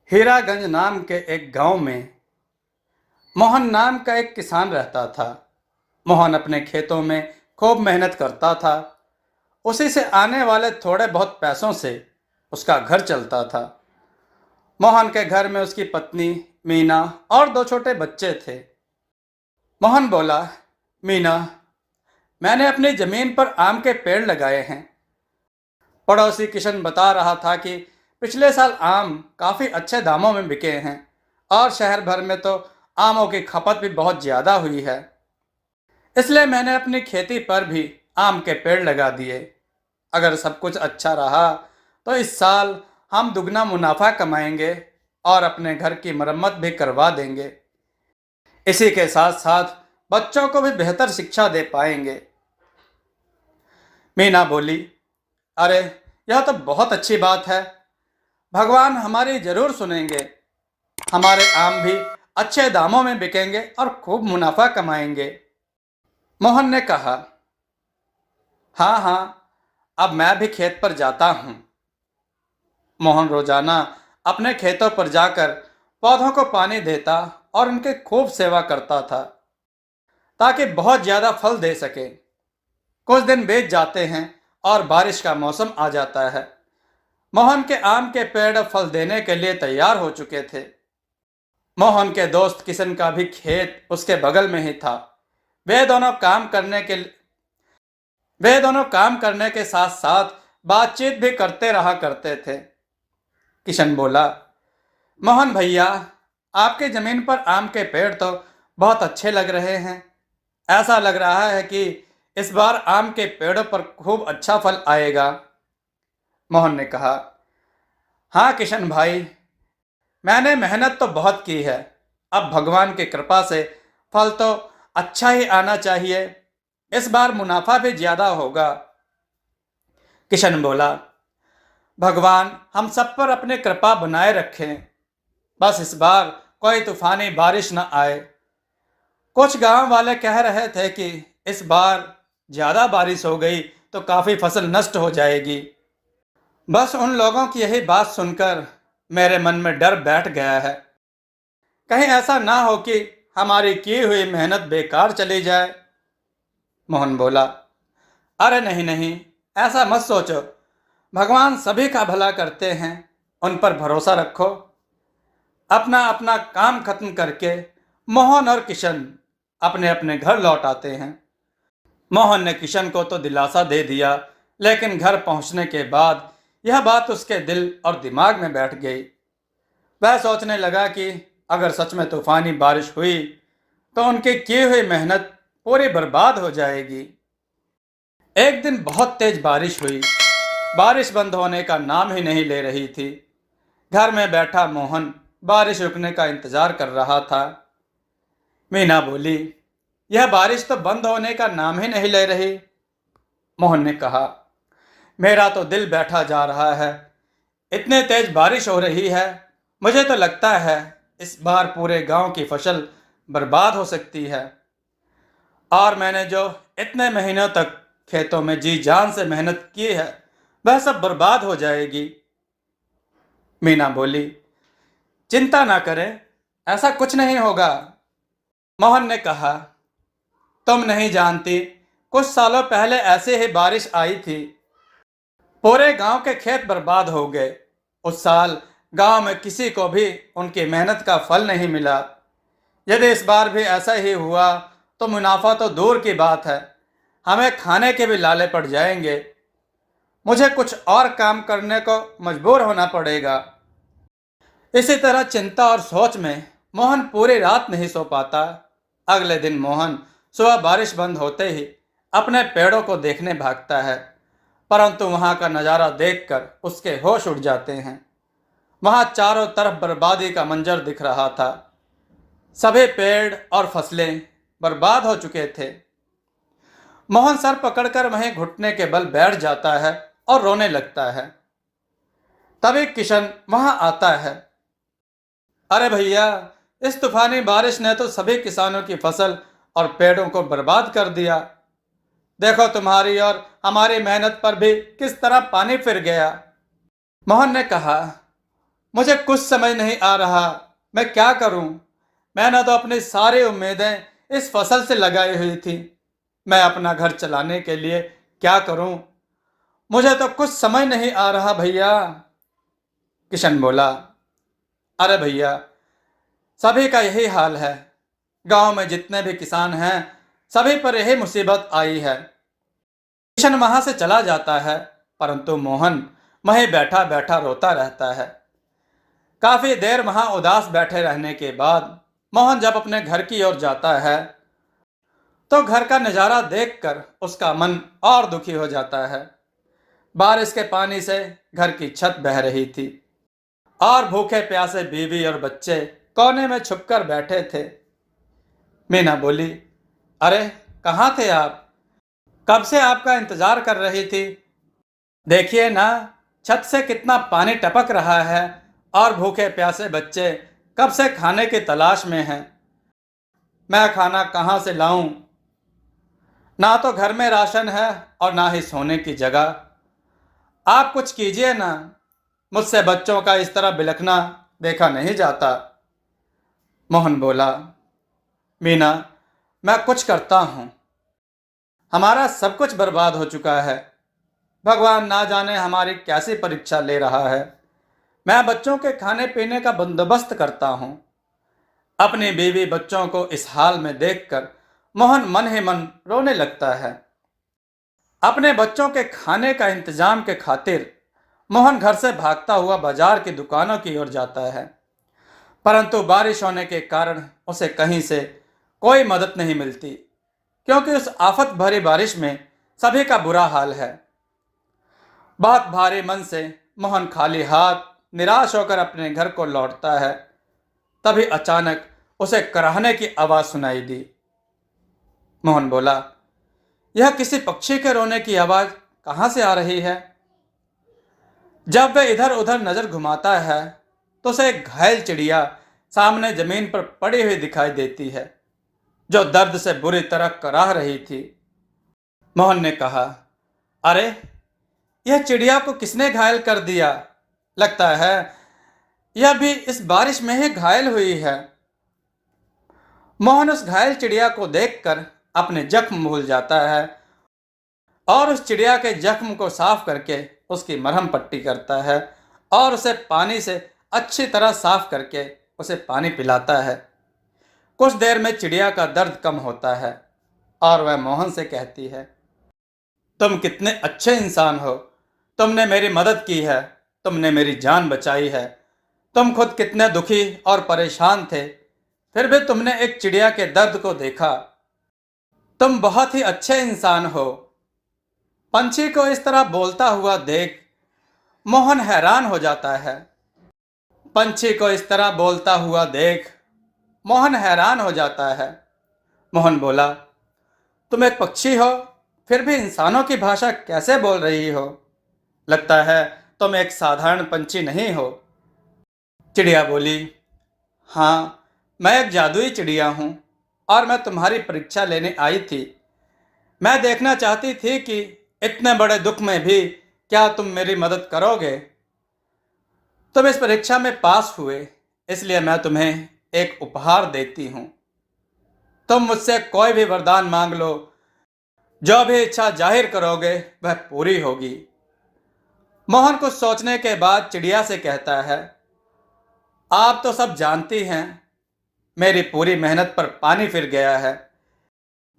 हीरागंज नाम के एक गांव में मोहन नाम का एक किसान रहता था। मोहन अपने खेतों में खूब मेहनत करता था। उसी से आने वाले थोड़े बहुत पैसों से उसका घर चलता था। मोहन के घर में उसकी पत्नी मीना और दो छोटे बच्चे थे। मोहन बोला, मीना, मैंने अपनी जमीन पर आम के पेड़ लगाए हैं। पड़ोसी किशन बता रहा था कि पिछले साल आम काफ़ी अच्छे दामों में बिके हैं और शहर भर में तो आमों की खपत भी बहुत ज़्यादा हुई है। इसलिए मैंने अपनी खेती पर भी आम के पेड़ लगा दिए। अगर सब कुछ अच्छा रहा तो इस साल हम दुगना मुनाफा कमाएंगे और अपने घर की मरम्मत भी करवा देंगे। इसी के साथ साथ बच्चों को भी बेहतर शिक्षा दे पाएंगे। मीना बोली, अरे, यह तो बहुत अच्छी बात है। भगवान हमारी जरूर सुनेंगे। हमारे आम भी अच्छे दामों में बिकेंगे और खूब मुनाफा कमाएंगे। मोहन ने कहा, हाँ हाँ, अब मैं भी खेत पर जाता हूँ। मोहन रोजाना अपने खेतों पर जाकर पौधों को पानी देता और उनकी खूब सेवा करता था ताकि बहुत ज़्यादा फल दे सके। कुछ दिन बीत जाते हैं और बारिश का मौसम आ जाता है। मोहन के आम के पेड़ अब फल देने के लिए तैयार हो चुके थे। मोहन के दोस्त किशन का भी खेत उसके बगल में ही था। वे दोनों काम करने के वे दोनों काम करने के साथ साथ बातचीत भी करते रहा करते थे। किशन बोला, मोहन भैया, आपके जमीन पर आम के पेड़ तो बहुत अच्छे लग रहे हैं। ऐसा लग रहा है कि इस बार आम के पेड़ों पर खूब अच्छा फल आएगा। मोहन ने कहा, हाँ किशन भाई, मैंने मेहनत तो बहुत की है। अब भगवान की कृपा से फल तो अच्छा ही आना चाहिए। इस बार मुनाफा भी ज्यादा होगा। किशन बोला, भगवान हम सब पर अपनी कृपा बनाए रखें। बस इस बार कोई तूफानी बारिश न आए। कुछ गांव वाले कह रहे थे कि इस बार ज्यादा बारिश हो गई तो काफी फसल नष्ट हो जाएगी। बस उन लोगों की यही बात सुनकर मेरे मन में डर बैठ गया है। कहीं ऐसा ना हो कि हमारी की हुई मेहनत बेकार चली जाए। मोहन बोला, अरे नहीं नहीं, ऐसा मत सोचो। भगवान सभी का भला करते हैं, उन पर भरोसा रखो। अपना अपना काम खत्म करके मोहन और किशन अपने अपने घर लौट आते हैं। मोहन ने किशन को तो दिलासा दे दिया, लेकिन घर पहुंचने के बाद यह बात उसके दिल और दिमाग में बैठ गई। वह सोचने लगा कि अगर सच में तूफानी बारिश हुई तो उनकी की हुई मेहनत पूरी बर्बाद हो जाएगी। एक दिन बहुत तेज बारिश हुई। बारिश बंद होने का नाम ही नहीं ले रही थी। घर में बैठा मोहन बारिश रुकने का इंतजार कर रहा था। मीना बोली, यह बारिश तो बंद होने का नाम ही नहीं ले रही। मोहन ने कहा, मेरा तो दिल बैठा जा रहा है। इतने तेज बारिश हो रही है, मुझे तो लगता है इस बार पूरे गांव की फसल बर्बाद हो सकती है। और मैंने जो इतने महीनों तक खेतों में जी जान से मेहनत की है, वह सब बर्बाद हो जाएगी। मीना बोली, चिंता ना करें, ऐसा कुछ नहीं होगा। मोहन ने कहा, तुम नहीं जानती, कुछ सालों पहले ऐसे ही बारिश आई थी। पूरे गांव के खेत बर्बाद हो गए। उस साल गांव में किसी को भी उनकी मेहनत का फल नहीं मिला। यदि इस बार भी ऐसा ही हुआ तो मुनाफा तो दूर की बात है, हमें खाने के भी लाले पड़ जाएंगे। मुझे कुछ और काम करने को मजबूर होना पड़ेगा। इसी तरह चिंता और सोच में मोहन पूरी रात नहीं सो पाता। अगले दिन मोहन सुबह बारिश बंद होते ही अपने पेड़ों को देखने भागता है, परंतु वहां का नज़ारा देखकर उसके होश उड़ जाते हैं। वहां चारों तरफ बर्बादी का मंजर दिख रहा था। सभी पेड़ और फसलें बर्बाद हो चुके थे। मोहन सर पकड़कर वहीं घुटने के बल बैठ जाता है और रोने लगता है। तभी किशन वहां आता है। अरे भैया, इस तूफानी बारिश ने तो सभी किसानों की फसल और पेड़ों को बर्बाद कर दिया। देखो, तुम्हारी और हमारी मेहनत पर भी किस तरह पानी फिर गया। मोहन ने कहा, मुझे कुछ समझ नहीं आ रहा, मैं क्या करूं। मैंने तो अपनी सारी उम्मीदें इस फसल से लगाई हुई थी। मैं अपना घर चलाने के लिए क्या करूं, मुझे तो कुछ समझ नहीं आ रहा भैया। किशन बोला, अरे भैया, सभी का यही हाल है। गांव में जितने भी किसान हैं, सभी पर यही मुसीबत आई है। किशन वहां से चला जाता है, परंतु मोहन वहीं बैठा बैठा रोता रहता है। काफी देर वहां उदास बैठे रहने के बाद मोहन जब अपने घर की ओर जाता है, तो घर का नजारा देखकर उसका मन और दुखी हो जाता है। बारिश के पानी से घर की छत बह रही थी और भूखे प्यासे बीवी और बच्चे कोने में छुपकर बैठे थे। मीना बोली, अरे कहाँ थे आप? कब से आपका इंतजार कर रही थी। देखिए ना, छत से कितना पानी टपक रहा है और भूखे प्यासे बच्चे कब से खाने की तलाश में हैं। मैं खाना कहाँ से लाऊं? ना तो घर में राशन है और ना ही सोने की जगह। आप कुछ कीजिए ना, मुझसे बच्चों का इस तरह बिलखना देखा नहीं जाता। मोहन बोला, मीना, मैं कुछ करता हूँ। हमारा सब कुछ बर्बाद हो चुका है। भगवान ना जाने हमारी कैसी परीक्षा ले रहा है। मैं बच्चों के खाने पीने का बंदोबस्त करता हूँ। अपनी बीवी बच्चों को इस हाल में देखकर मोहन मन ही मन रोने लगता है। अपने बच्चों के खाने का इंतजाम के खातिर मोहन घर से भागता हुआ बाजार की दुकानों की ओर जाता है, परंतु बारिश होने के कारण उसे कहीं से कोई मदद नहीं मिलती, क्योंकि उस आफत भरी बारिश में सभी का बुरा हाल है। बहुत भारी मन से मोहन खाली हाथ निराश होकर अपने घर को लौटता है। तभी अचानक उसे कराहने की आवाज सुनाई दी। मोहन बोला, यह किसी पक्षी के रोने की आवाज कहां से आ रही है। जब वह इधर उधर नजर घुमाता है, तो उसे एक घायल चिड़िया सामने जमीन पर पड़ी हुई दिखाई देती है, जो दर्द से बुरी तरह कराह रही थी। मोहन ने कहा, अरे, यह चिड़िया को किसने घायल कर दिया? लगता है यह भी इस बारिश में ही घायल हुई है। मोहन उस घायल चिड़िया को देखकर अपने जख्म भूल जाता है और उस चिड़िया के जख्म को साफ करके उसकी मरहम पट्टी करता है और उसे पानी से अच्छी तरह साफ करके उसे पानी पिलाता है। कुछ देर में चिड़िया का दर्द कम होता है और वह मोहन से कहती है, तुम कितने अच्छे इंसान हो। तुमने मेरी मदद की है, तुमने मेरी जान बचाई है। तुम खुद कितने दुखी और परेशान थे, फिर भी तुमने एक चिड़िया के दर्द को देखा। तुम बहुत ही अच्छे इंसान हो। पंछी को इस तरह बोलता हुआ देख मोहन हैरान हो जाता है। पंछी को इस तरह बोलता हुआ देख मोहन हैरान हो जाता है। मोहन बोला, तुम एक पक्षी हो, फिर भी इंसानों की भाषा कैसे बोल रही हो? लगता है तुम एक साधारण पंछी नहीं हो। चिड़िया बोली, हाँ, मैं एक जादुई चिड़िया हूँ और मैं तुम्हारी परीक्षा लेने आई थी। मैं देखना चाहती थी कि इतने बड़े दुख में भी क्या तुम मेरी मदद करोगे। तुम इस परीक्षा में पास हुए, इसलिए मैं तुम्हें एक उपहार देती हूँ। तुम मुझसे कोई भी वरदान मांग लो, जो भी इच्छा जाहिर करोगे वह पूरी होगी। मोहन कुछ सोचने के बाद चिड़िया से कहता है, आप तो सब जानती हैं, मेरी पूरी मेहनत पर पानी फिर गया है।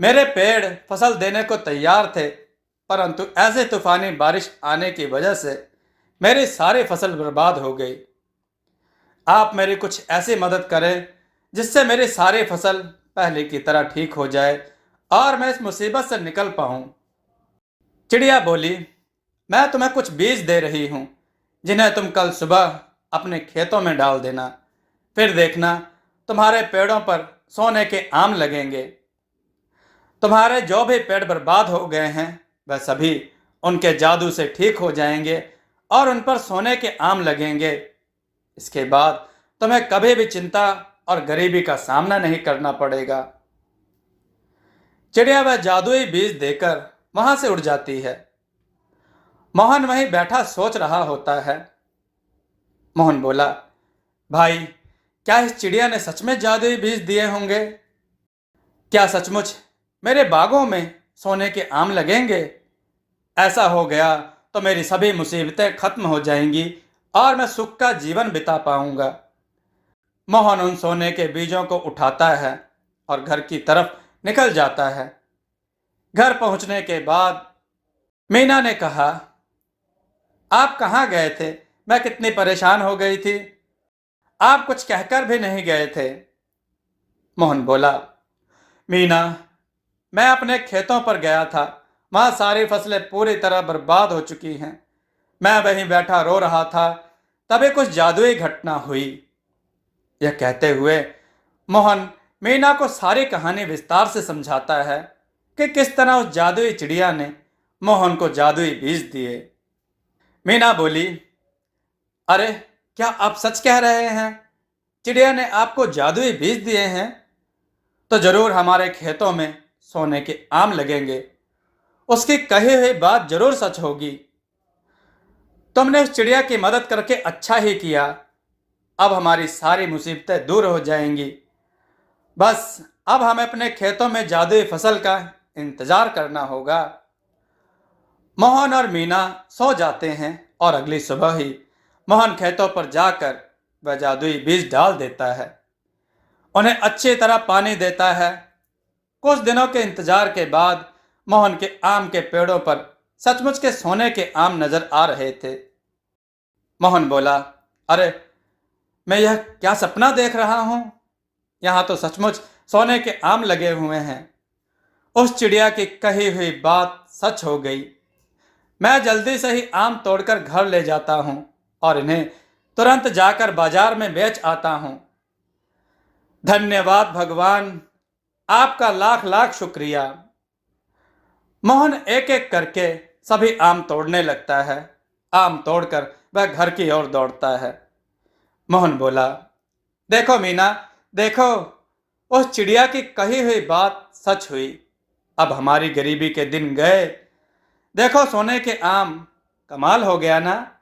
मेरे पेड़ फसल देने को तैयार थे, परंतु ऐसे तूफानी बारिश आने की वजह से मेरी सारी फसल बर्बाद हो गई। आप मेरी कुछ ऐसी मदद करें जिससे मेरी सारी फसल पहले की तरह ठीक हो जाए और मैं इस मुसीबत से निकल पाऊं। चिड़िया बोली, मैं तुम्हें कुछ बीज दे रही हूं, जिन्हें तुम कल सुबह अपने खेतों में डाल देना। फिर देखना तुम्हारे पेड़ों पर सोने के आम लगेंगे। तुम्हारे जो भी पेड़ बर्बाद हो गए हैं वह सभी उनके जादू से ठीक हो जाएंगे और उन पर सोने के आम लगेंगे। इसके बाद तुम्हें कभी भी चिंता और गरीबी का सामना नहीं करना पड़ेगा। चिड़िया वह जादुई बीज देकर वहां से उड़ जाती है। मोहन वहीं बैठा सोच रहा होता है। मोहन बोला, भाई, क्या इस चिड़िया ने सच में जादुई बीज दिए होंगे? क्या सचमुच मेरे बागों में सोने के आम लगेंगे? ऐसा हो गया तो मेरी सभी मुसीबतें खत्म हो जाएंगी और मैं सुख का जीवन बिता पाऊंगा। मोहन उन सोने के बीजों को उठाता है और घर की तरफ निकल जाता है। घर पहुंचने के बाद मीना ने कहा, आप कहाँ गए थे? मैं कितनी परेशान हो गई थी। आप कुछ कहकर भी नहीं गए थे। मोहन बोला, मीना, मैं अपने खेतों पर गया था। वहां सारी फसलें पूरी तरह बर्बाद हो चुकी हैं। मैं वहीं बैठा रो रहा था, तभी कुछ जादुई घटना हुई। यह कहते हुए मोहन मीना को सारी कहानी विस्तार से समझाता है कि किस तरह उस जादुई चिड़िया ने मोहन को जादुई बीज दिए। मीना बोली, अरे, क्या आप सच कह रहे हैं? चिड़िया ने आपको जादुई बीज दिए हैं? तो जरूर हमारे खेतों में सोने के आम लगेंगे। उसकी कही हुई बात जरूर सच होगी। तुमने उस चिड़िया की मदद करके अच्छा ही किया। अब हमारी सारी मुसीबतें दूर हो जाएंगी। बस अब हमें अपने खेतों में जादुई फसल का इंतजार करना होगा। मोहन और मीना सो जाते हैं और अगली सुबह ही मोहन खेतों पर जाकर वह जादुई बीज डाल देता है। उन्हें अच्छी तरह पानी देता है। कुछ दिनों के इंतजार के बाद मोहन के आम के पेड़ों पर सचमुच के सोने के आम नजर आ रहे थे। मोहन बोला, अरे, मैं यह क्या सपना देख रहा हूं? यहां तो सचमुच सोने के आम लगे हुए हैं। उस चिड़िया की कही हुई बात सच हो गई। मैं जल्दी से ही आम तोड़कर घर ले जाता हूं और इन्हें तुरंत जाकर बाजार में बेच आता हूं। धन्यवाद भगवान, आपका लाख लाख शुक्रिया। मोहन एक एक करके सभी आम तोड़ने लगता है। आम तोड़कर वह घर की ओर दौड़ता है। मोहन बोला, देखो मीना, देखो, उस चिड़िया की कही हुई बात सच हुई। अब हमारी गरीबी के दिन गए। देखो सोने के आम, कमाल हो गया ना?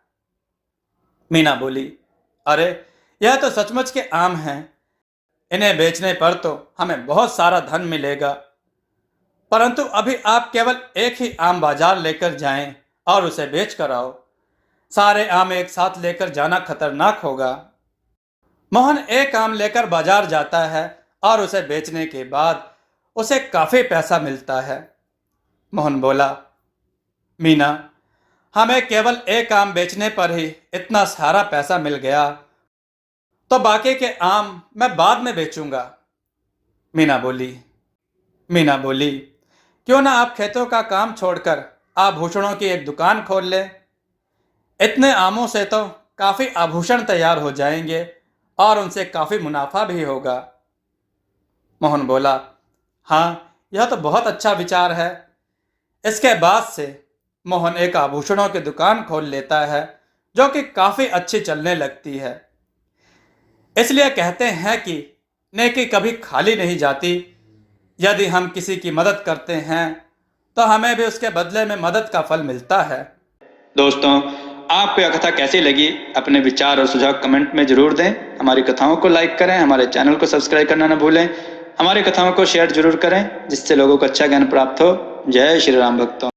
मीना बोली, अरे, यह तो सचमुच के आम हैं। इन्हें बेचने पर तो हमें बहुत सारा धन मिलेगा। परंतु अभी आप केवल एक ही आम बाजार लेकर जाएं और उसे बेच कर आओ। सारे आम एक साथ लेकर जाना खतरनाक होगा। मोहन एक आम लेकर बाजार जाता है और उसे बेचने के बाद उसे काफी पैसा मिलता है। मोहन बोला, मीना, हमें केवल एक आम बेचने पर ही इतना सारा पैसा मिल गया, तो बाकी के आम मैं बाद में बेचूंगा। मीना बोली, क्यों ना आप खेतों का काम छोड़कर आभूषणों की एक दुकान खोल लें। इतने आमों से तो काफी आभूषण तैयार हो जाएंगे और उनसे काफी मुनाफा भी होगा। मोहन बोला, हाँ, यह तो बहुत अच्छा विचार है। इसके बाद से मोहन एक आभूषणों की दुकान खोल लेता है जो कि काफी अच्छी चलने लगती है। इसलिए कहते हैं कि नेकी कभी खाली नहीं जाती। यदि हम किसी की मदद करते हैं तो हमें भी उसके बदले में मदद का फल मिलता है। दोस्तों, आपको यह कथा कैसी लगी? अपने विचार और सुझाव कमेंट में जरूर दें। हमारी कथाओं को लाइक करें, हमारे चैनल को सब्सक्राइब करना न भूलें। हमारी कथाओं को शेयर जरूर करें जिससे लोगों को अच्छा ज्ञान प्राप्त हो। जय श्री राम भक्तों।